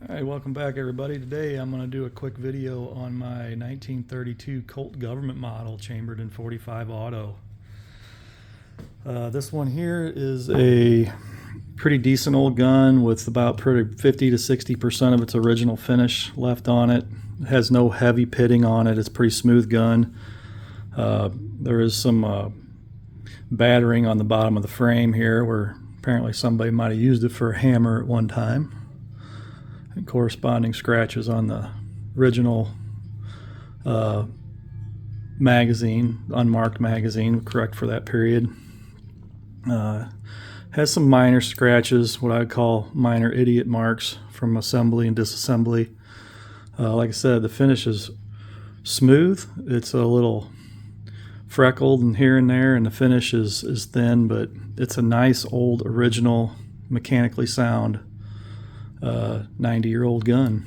Alright, welcome back everybody. Today I'm going to do a quick video on my 1932 Colt government model chambered in 45 auto. This one here is a pretty decent old gun with about 50 to 60% of its original finish left on it. It has no heavy pitting on it. It's a pretty smooth gun. There is some battering on the bottom of the frame here where apparently somebody might have used it for a hammer at one time. And corresponding scratches on the original magazine, unmarked magazine, correct for that period. Has some minor scratches, what I would call minor idiot marks from assembly and disassembly. Like I said, the finish is smooth. It's a little freckled and here and there, and the finish is thin, but it's a nice old original mechanically sound 90-year-old gun.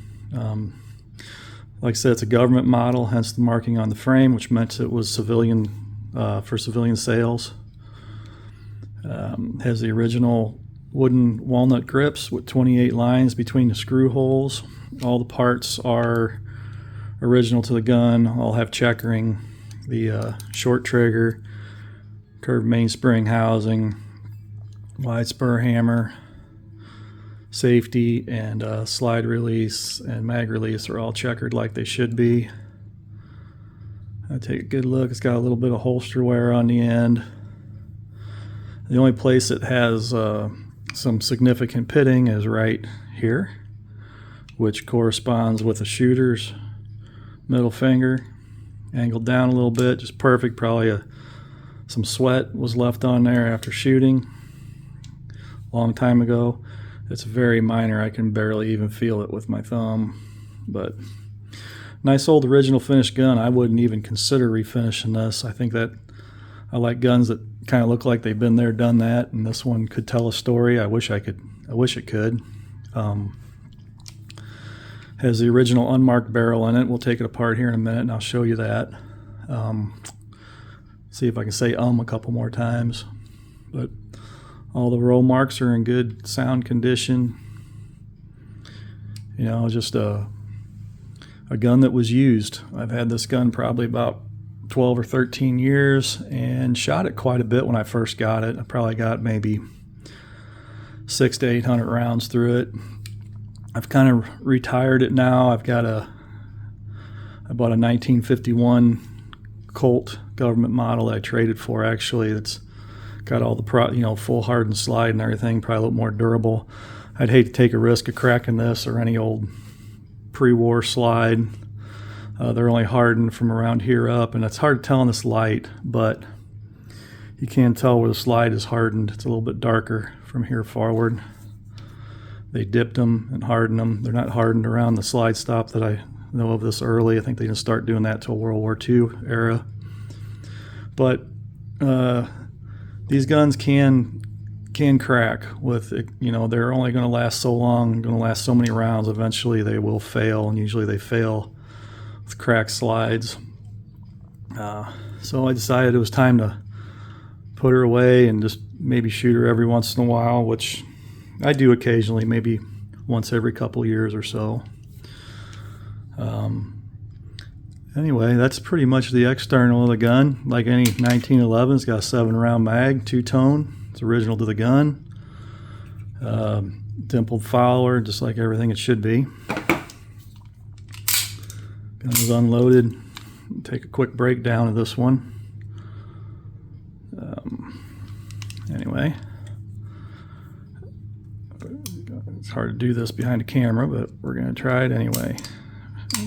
Like I said, it's a government model, hence the marking on the frame, which meant it was civilian for civilian sales. Has the original wooden walnut grips with 28 lines between the screw holes. All the parts are original to the gun. All have checkering. The short trigger, curved mainspring housing, wide spur hammer, safety, and slide release and mag release are all checkered like they should be. I take a good look. It's got a little bit of holster wear on the end. The only place it has some significant pitting is right here, which corresponds with the shooter's middle finger, angled down a little bit, just perfect. Probably some sweat was left on there after shooting a long time ago. It's very minor. I can barely even feel it with my thumb. But nice old original finished gun. I wouldn't even consider refinishing this. I think that I like guns that kind of look like they've been there, done that, and this one could tell a story. I wish it could. Has the original unmarked barrel in it. We'll take it apart here in a minute and I'll show you that. See if I can say a couple more times. But all the roll marks are in good sound condition. You know, just a gun that was used. I've had this gun probably about 12 or 13 years and shot it quite a bit when I first got it. I probably got maybe 600 to 800 rounds through it. I've kind of retired it now. I bought a 1951 Colt government model that I traded for, actually. That's got all the full hardened slide and everything, probably a little more durable. I'd hate to take a risk of cracking this or any old pre-war slide. They're only hardened from around here up, and it's hard to tell in this light, but you can tell where the slide is hardened. It's a little bit darker from here forward. They dipped them and hardened them. They're not hardened around the slide stop that I know of this early. I think they didn't start doing that till World War II era. But these guns can crack with, they're only going to last so long, going to last so many rounds. Eventually they will fail, and usually they fail with cracked slides. So I decided it was time to put her away and just maybe shoot her every once in a while, which I do occasionally, maybe once every couple years or so. Anyway, that's pretty much the external of the gun. Like any 1911, it's got a 7-round mag, two-tone. It's original to the gun. Dimpled follower, just like everything it should be. Gun is unloaded. Take a quick breakdown of this one. Anyway, it's hard to do this behind a camera, but we're going to try it anyway.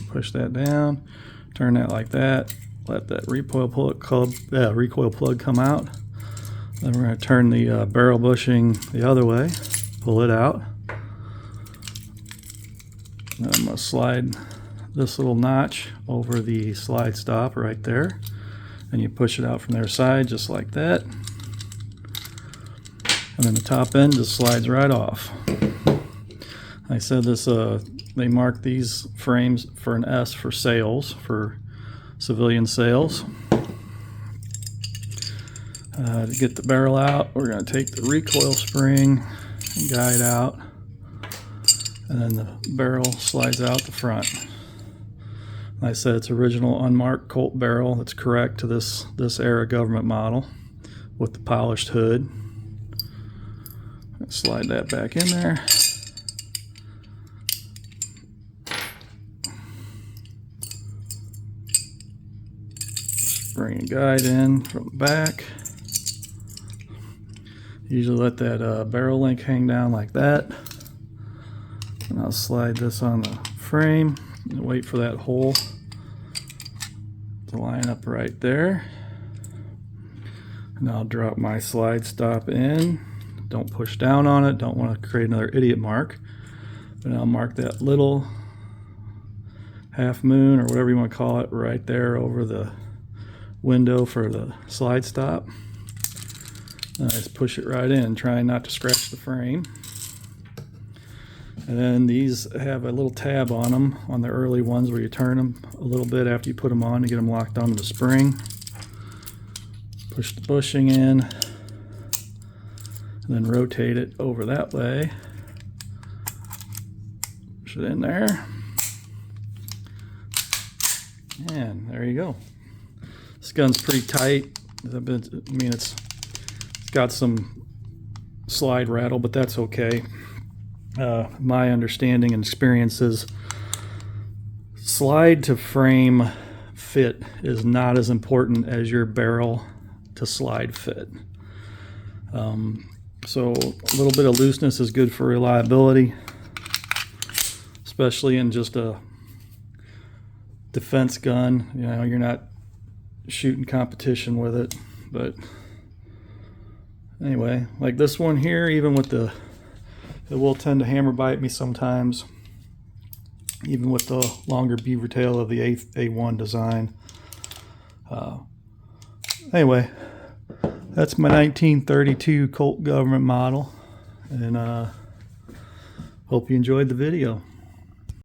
Push that down. Turn that like that. Let that recoil plug come out. Then we're going to turn the barrel bushing the other way. Pull it out. Then I'm going to slide this little notch over the slide stop right there. And you push it out from their side just like that. And then the top end just slides right off. I said this. They mark these frames for an S for sales, for civilian sales. To get the barrel out, we're going to take the recoil spring and guide out. and then the barrel slides out the front. Like I said, it's original unmarked Colt barrel. That's correct to this era government model with the polished hood. Slide that back in there. Bring a guide in from the back. Usually let that barrel link hang down like that. And I'll slide this on the frame and wait for that hole to line up right there. And I'll drop my slide stop in. Don't push down on it. Don't want to create another idiot mark. But I'll mark that little half moon or whatever you want to call it right there over the window for the slide stop. And I just push it right in, trying not to scratch the frame. And then these have a little tab on them on the early ones where you turn them a little bit after you put them on to get them locked onto the spring. Push the bushing in, and then rotate it over that way. Push it in there. And there you go. This gun's pretty tight. I mean, it's got some slide rattle, but that's okay. My understanding and experience is slide to frame fit is not as important as your barrel to slide fit. So a little bit of looseness is good for reliability, especially in just a defense gun. You know, you're not shooting competition with it. But anyway, like this one here, even with it will tend to hammer bite me sometimes, even with the longer beaver tail of the A1 design. Anyway, that's my 1932 Colt government model, and hope you enjoyed the video.